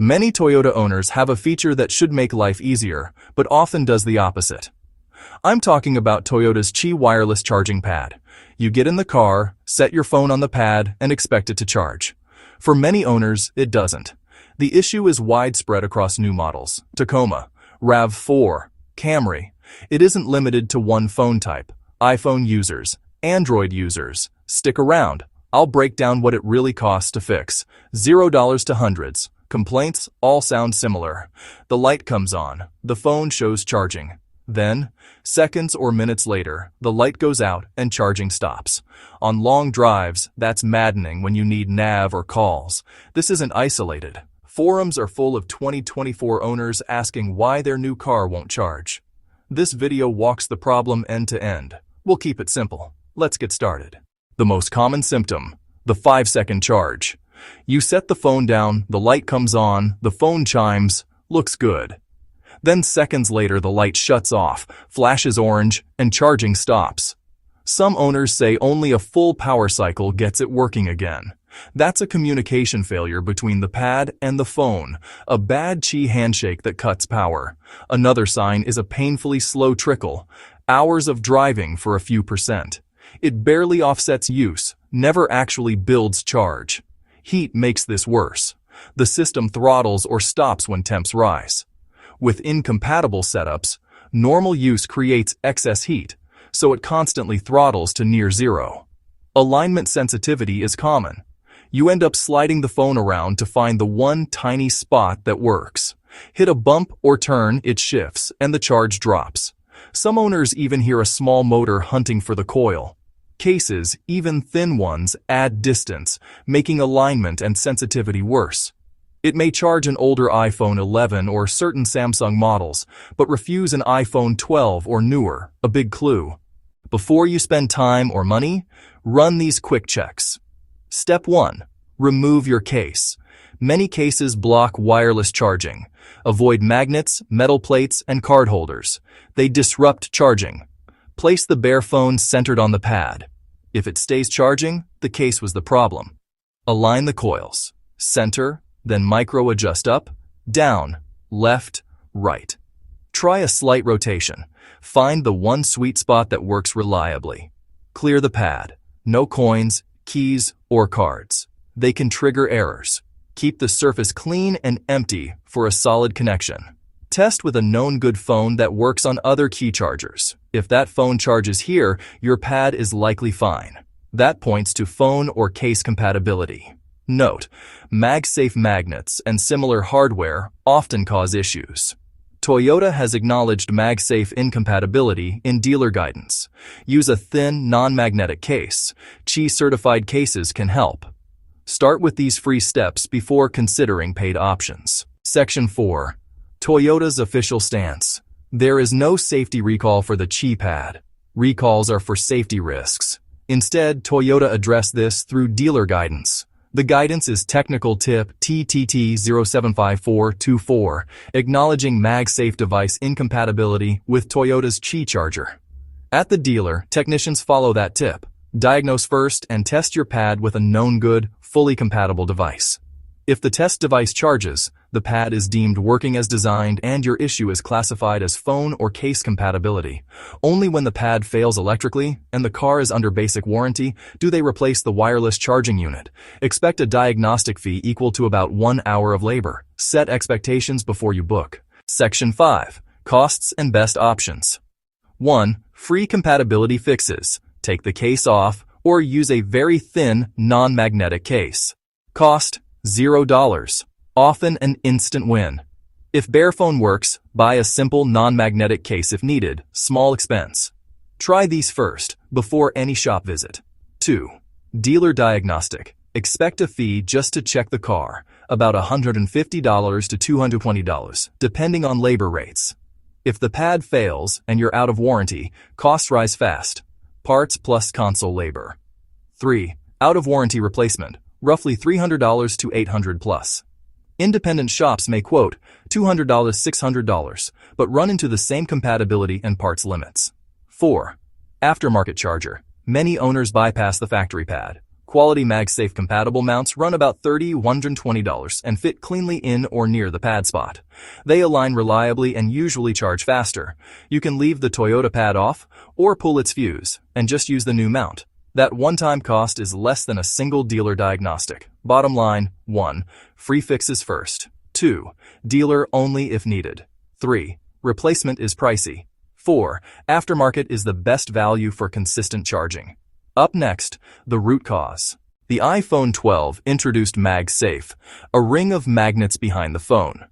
Many Toyota owners have a feature that should make life easier, but often does the opposite. I'm talking about Toyota's Qi wireless charging pad. You get in the car, set your phone on the pad, and expect it to charge. For many owners, it doesn't. The issue is widespread across new models: Tacoma, RAV4, Camry. It isn't limited to one phone type. iPhone users, Android users, stick around. I'll break down what it really costs to fix. $0 to hundreds. Complaints all sound similar. The light comes on. The phone shows charging. Then, seconds or minutes later, the light goes out and charging stops. On long drives, that's maddening when you need nav or calls. This isn't isolated. Forums are full of 2024 owners asking why their new car won't charge. This video walks the problem end to end. We'll keep it simple. Let's get started. The most common symptom: the 5-second charge. You set the phone down, the light comes on, the phone chimes, looks good. Then seconds later the light shuts off, flashes orange, and charging stops. Some owners say only a full power cycle gets it working again. That's a communication failure between the pad and the phone, a bad Qi handshake that cuts power. Another sign is a painfully slow trickle, hours of driving for a few percent. It barely offsets use, never actually builds charge. Heat makes this worse. The system throttles or stops when temps rise. With incompatible setups, normal use creates excess heat, so it constantly throttles to near zero. Alignment sensitivity is common. You end up sliding the phone around to find the one tiny spot that works. Hit a bump or turn, it shifts, and the charge drops. Some owners even hear a small motor hunting for the coil. Cases, even thin ones, add distance, making alignment and sensitivity worse. It may charge an older iPhone 11 or certain Samsung models, but refuse an iPhone 12 or newer, a big clue. Before you spend time or money, run these quick checks. Step 1. Remove your case. Many cases block wireless charging. Avoid magnets, metal plates, and card holders. They disrupt charging. Place the bare phone centered on the pad. If it stays charging, the case was the problem. Align the coils. Center, then micro-adjust up, down, left, right. Try a slight rotation. Find the one sweet spot that works reliably. Clear the pad. No coins, keys, or cards. They can trigger errors. Keep the surface clean and empty for a solid connection. Test with a known good phone that works on other key chargers. If that phone charges here, your pad is likely fine. That points to phone or case compatibility. Note: MagSafe magnets and similar hardware often cause issues. Toyota has acknowledged MagSafe incompatibility in dealer guidance. Use a thin, non-magnetic case. Qi-certified cases can help. Start with these free steps before considering paid options. Section 4. Toyota's official stance. There is no safety recall for the Qi pad. Recalls are for safety risks. Instead, Toyota addressed this through dealer guidance. The guidance is Technical Tip TTT075424, acknowledging MagSafe device incompatibility with Toyota's Qi charger. At the dealer, technicians follow that tip. Diagnose first and test your pad with a known good, fully compatible device. If the test device charges, the pad is deemed working as designed and your issue is classified as phone or case compatibility. Only when the pad fails electrically and the car is under basic warranty do they replace the wireless charging unit. Expect a diagnostic fee equal to about 1 hour of labor. Set expectations before you book. Section 5. Costs and best options. 1. Free compatibility fixes. Take the case off or use a very thin, non-magnetic case. Cost: $0. Often an instant win. If bare phone works, buy a simple non-magnetic case if needed, small expense. Try these first, before any shop visit. 2. Dealer diagnostic. Expect a fee just to check the car, about $150 to $220, depending on labor rates. If the pad fails and you're out of warranty, costs rise fast. Parts plus console labor. 3. Out of warranty replacement. Roughly $300 to $800 plus. Independent shops may quote $200 $600, but run into the same compatibility and parts limits. 4. Aftermarket charger. Many owners bypass the factory pad. Quality MagSafe compatible mounts run about $30–$120 and fit cleanly in or near the pad spot. They align reliably and usually charge faster. You can leave the Toyota pad off or pull its fuse and just use the new mount. That one-time cost is less than a single dealer diagnostic. Bottom line: 1. Free fixes first. 2. Dealer only if needed. 3. Replacement is pricey. 4. Aftermarket is the best value for consistent charging. Up next, the root cause. The iPhone 12 introduced MagSafe, a ring of magnets behind the phone.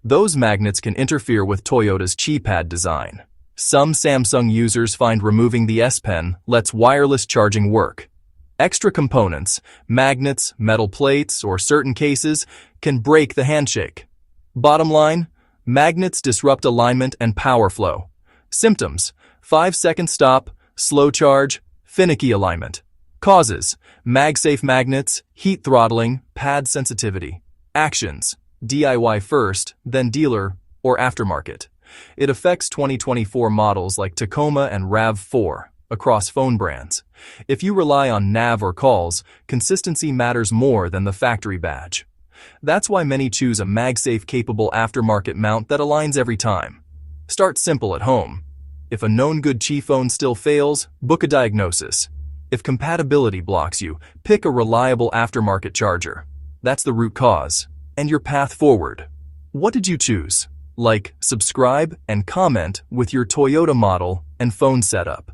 Those magnets can interfere with Toyota's Qi pad design. Some Samsung users find removing the S Pen lets wireless charging work. Extra components, magnets, metal plates, or certain cases can break the handshake. Bottom line, magnets disrupt alignment and power flow. Symptoms: 5-second stop, slow charge, finicky alignment. Causes: MagSafe magnets, heat throttling, pad sensitivity. Actions: DIY first, then dealer or aftermarket. It affects 2024 models like Tacoma and RAV4 across phone brands. If you rely on nav or calls, consistency matters more than the factory badge. That's why many choose a MagSafe-capable aftermarket mount that aligns every time. Start simple at home. If a known good Qi phone still fails, book a diagnosis. If compatibility blocks you, pick a reliable aftermarket charger. That's the root cause and your path forward. What did you choose? Like, subscribe, and comment with your Toyota model and phone setup.